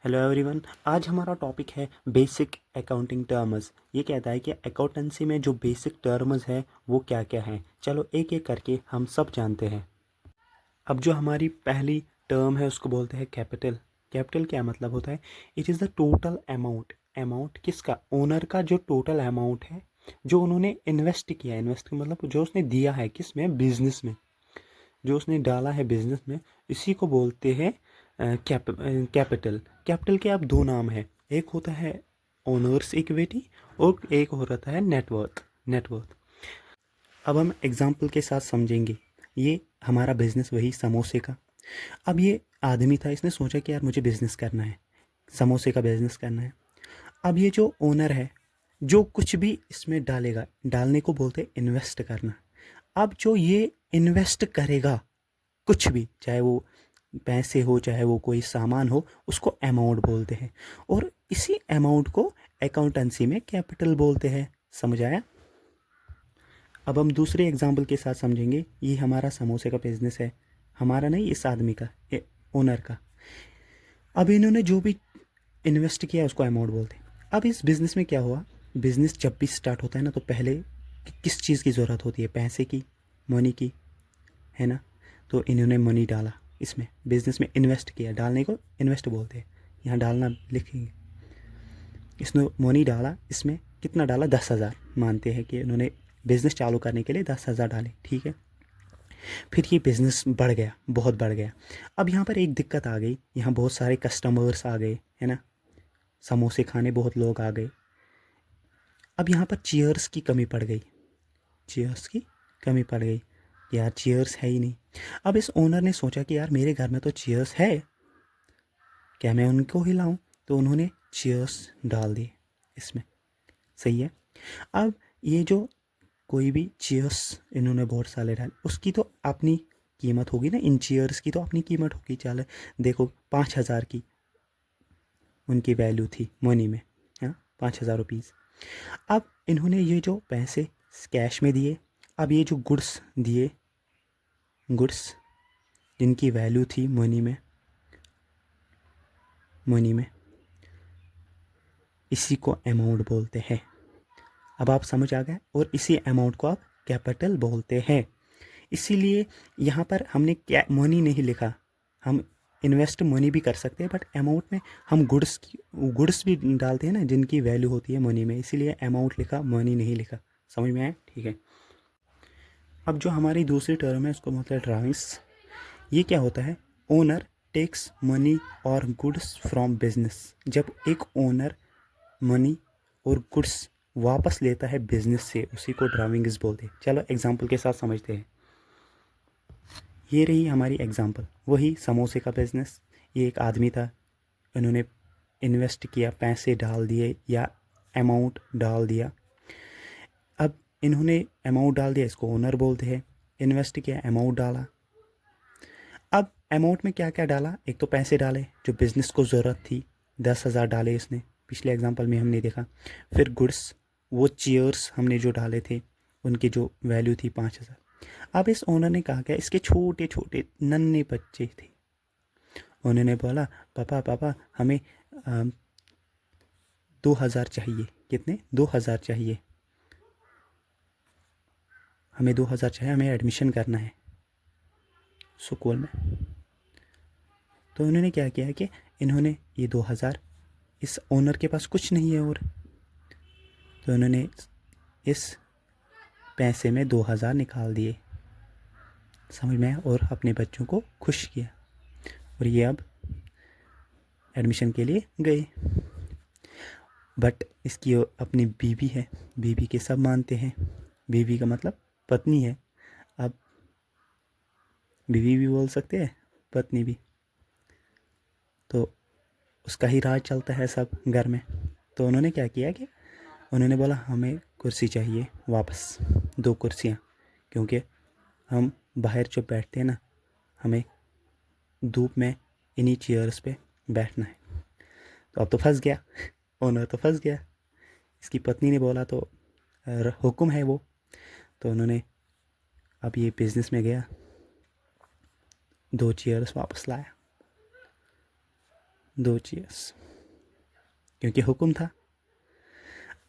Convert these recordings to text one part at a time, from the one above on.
Hello everyone. आज हमारा topic है बेसिक अकाउंटिंग टर्म्स। ये कहता है कि अकाउंटेंसी में जो बेसिक टर्म्स है वो क्या क्या हैं। चलो एक एक करके हम सब जानते हैं। अब जो हमारी पहली टर्म है उसको बोलते हैं कैपिटल। कैपिटल क्या मतलब होता है? It is the total amount. Amount किसका? ओनर का जो टोटल अमाउंट है जो उन्होंने इन्वेस्ट किया। इन्वेस्ट मतलब जो उसने दिया है किस में? बिजनेस में। जो उसने डाला है बिजनेस में, इसी को बोलते हैं कैपिटल। कैपिटल के अब दो नाम है। एक होता है ओनर्स इक्विटी और एक होता है नेटवर्थ। नेटवर्थ अब हम एग्जाम्पल के साथ समझेंगे। ये हमारा बिजनेस वही समोसे का। अब ये आदमी था, इसने सोचा कि यार मुझे बिजनेस करना है, समोसे का बिजनेस करना है। अब ये जो ओनर है जो कुछ भी इसमें डालेगा, डालने को बोलते हैं इन्वेस्ट करना। अब जो ये इन्वेस्ट करेगा कुछ भी, चाहे वो पैसे हो चाहे वो कोई सामान हो, उसको अमाउंट बोलते हैं। और इसी अमाउंट को अकाउंटेंसी में कैपिटल बोलते हैं। समझ आया? अब हम दूसरे एग्जाम्पल के साथ समझेंगे। ये हमारा समोसे का बिजनेस है, हमारा नहीं, इस आदमी का, ओनर का। अब इन्होंने जो भी इन्वेस्ट किया उसको अमाउंट बोलते हैं। अब इस बिज़नेस में क्या हुआ? बिज़नेस जब भी स्टार्ट होता है ना, तो पहले किस चीज़ की ज़रूरत होती है? पैसे की, मनी की, है ना। तो इन्होंने मनी डाला इसमें, बिजनेस में इन्वेस्ट किया। डालने को इन्वेस्ट बोलते हैं, यहाँ डालना लिखेंगे। इसने मनी डाला, इसमें कितना डाला? 10,000 मानते हैं कि उन्होंने बिज़नेस चालू करने के लिए 10,000 डाले, ठीक है। फिर ये बिज़नेस बढ़ गया, बहुत बढ़ गया। अब यहाँ पर एक दिक्कत आ गई, यहाँ बहुत सारे कस्टमर्स आ गए, है ना। समोसे खाने बहुत लोग आ गए। अब यहाँ पर चेयर्स की कमी पड़ गई, चेयर्स की कमी पड़ गई। यार चेयर्स है ही नहीं। अब इस ओनर ने सोचा कि यार मेरे घर में तो चेयर्स है, क्या मैं उनको हिलाऊं? तो उन्होंने चेयर्स डाल दिए इसमें। सही है। अब ये जो कोई भी चेयर्स इन्होंने बहुत सारे डाले, उसकी तो अपनी कीमत होगी ना, इन चेयर्स की तो अपनी कीमत होगी। चल देखो, 5,000 की उनकी वैल्यू थी मनी में, हाँ, 5,000 रुपीज़। अब इन्होंने ये जो पैसे कैश में दिए, अब ये जो गुड्स दिए, गुड्स जिनकी वैल्यू थी मनी में, मनी में, इसी को अमाउंट बोलते हैं। अब आप समझ आ गए। और इसी अमाउंट को आप कैपिटल बोलते हैं। इसीलिए यहाँ पर हमने क्या मनी नहीं लिखा। हम इन्वेस्ट मनी भी कर सकते हैं, बट अमाउंट में हम गुड्स भी डालते हैं ना, जिनकी वैल्यू होती है मनी में, इसीलिए अमाउंट लिखा, मनी नहीं लिखा। समझ में आया? ठीक है। अब जो हमारी दूसरी टर्म है उसको मतलब ड्राइंग्स। ये क्या होता है? ओनर टेक्स मनी और गुड्स फ्रॉम बिजनेस। जब एक ओनर मनी और गुड्स वापस लेता है बिजनेस से, उसी को ड्राइंग्स बोलते हैं। चलो एग्जांपल के साथ समझते हैं। ये रही हमारी एग्जांपल, वही समोसे का बिजनेस। ये एक आदमी था, इन्होंने इन्वेस्ट किया, पैसे डाल दिए या अमाउंट डाल दिया। अब इन्होंने अमाउंट डाल दिया, इसको ओनर बोलते हैं। इन्वेस्ट किया, अमाउंट डाला। अब अमाउंट में क्या क्या डाला? एक तो पैसे डाले जो बिज़नेस को ज़रूरत थी, 10,000 डाले इसने, पिछले एग्जांपल में हमने देखा। फिर गुड्स, वो चेयर्स हमने जो डाले थे उनकी जो वैल्यू थी 5,000। अब इस ओनर ने कहा, क्या इसके छोटे छोटे नन्हे बच्चे थे, उन्होंने बोला पापा पापा हमें 2,000 चाहिए। कितने? 2,000 चाहिए, हमें 2,000 चाहिए, हमें एडमिशन करना है स्कूल में। तो उन्होंने क्या किया कि इन्होंने ये 2,000, इस ओनर के पास कुछ नहीं है और, तो उन्होंने इस पैसे में 2,000 निकाल दिए, समझ में आया, और अपने बच्चों को खुश किया। और ये अब एडमिशन के लिए गए। बट इसकी अपनी बीवी है, बीवी के सब मानते हैं। बीवी का मतलब पत्नी है। अब बीवी भी बोल सकते हैं, पत्नी भी, तो उसका ही राज चलता है सब घर में। तो उन्होंने क्या किया कि उन्होंने बोला हमें कुर्सी चाहिए वापस, 2 कुर्सियाँ, क्योंकि हम बाहर जो बैठते हैं ना, हमें धूप में इन्हीं चेयर्स पे बैठना है। तो अब तो फंस गया, ओनर तो फंस गया। इसकी पत्नी ने बोला तो हुक्म है वो। तो उन्होंने अब ये बिज़नेस में गया, 2 चेयर्स वापस लाया, 2 चीयर्स, क्योंकि हुक्म था।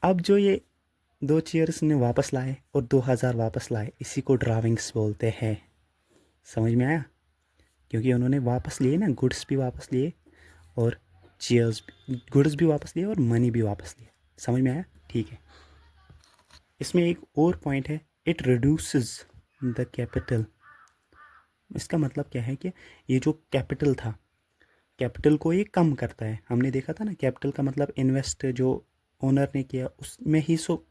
अब जो ये 2 चीयर्स ने वापस लाए और 2000 वापस लाए, इसी को ड्राविंग्स बोलते हैं। समझ में आया? क्योंकि उन्होंने वापस लिए ना, गुड्स भी वापस लिए और चीयर्स, गुड्स भी वापस लिए और मनी भी वापस लिए। समझ में आया? ठीक है। इसमें एक और पॉइंट है, इट रिड्यूसेस द कैपिटल। इसका मतलब क्या है कि ये जो कैपिटल था, कैपिटल को ये कम करता है। हमने देखा था ना, कैपिटल का मतलब इन्वेस्ट जो ओनर ने किया उसमें ही सो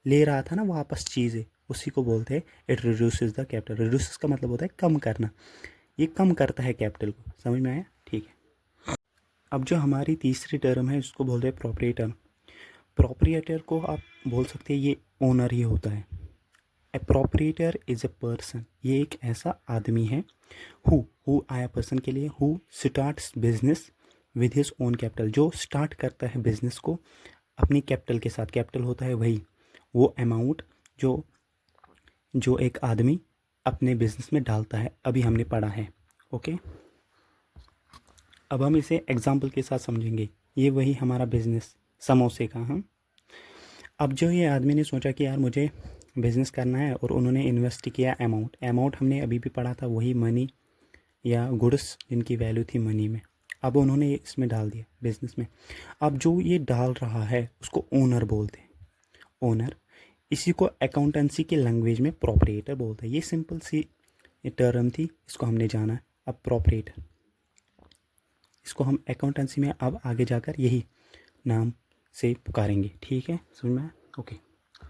ले रहा था ना वापस चीज़ें, उसी को बोलते हैं it reduces the capital. Reduces का मतलब होता है कम करना, ये कम करता है कैपिटल को। समझ में आया? ठीक है। अब जो हमारी तीसरी टर्म है उसको बोलते हैं प्रोप्रिएटर। प्रोप्रिएटर को आप बोल सकते हैं ये ओनर ही होता है। ए प्रोप्रिएटर इज़ ए पर्सन, ये एक ऐसा आदमी है हु आया पर्सन के लिए, who starts business with his own capital, जो स्टार्ट करता है बिजनेस को अपनी कैपिटल के साथ। कैपिटल होता है वही वो अमाउंट जो जो एक आदमी अपने बिजनेस में डालता है। अभी हमने पढ़ा है। ओके, अब हम इसे एग्जाम्पल के साथ समझेंगे। ये वही हमारा बिजनेस समोसे का। हम अब जो ये आदमी ने सोचा कि यार मुझे बिज़नेस करना है और उन्होंने इन्वेस्ट किया अमाउंट हमने अभी भी पढ़ा था, वही मनी या गुड्स जिनकी वैल्यू थी मनी में। अब उन्होंने इसमें डाल दिया बिजनेस में। अब जो ये डाल रहा है उसको ओनर बोलते हैं। ओनर, इसी को अकाउंटेंसी की लैंग्वेज में प्रोपरेटर बोलते हैं। ये सिंपल सी टर्म थी, इसको हमने जाना। अब प्रोपरेटर, इसको हम अकाउंटेंसी में अब आगे जाकर यही नाम से पुकारेंगे। ठीक है, समझ में आया? ओके।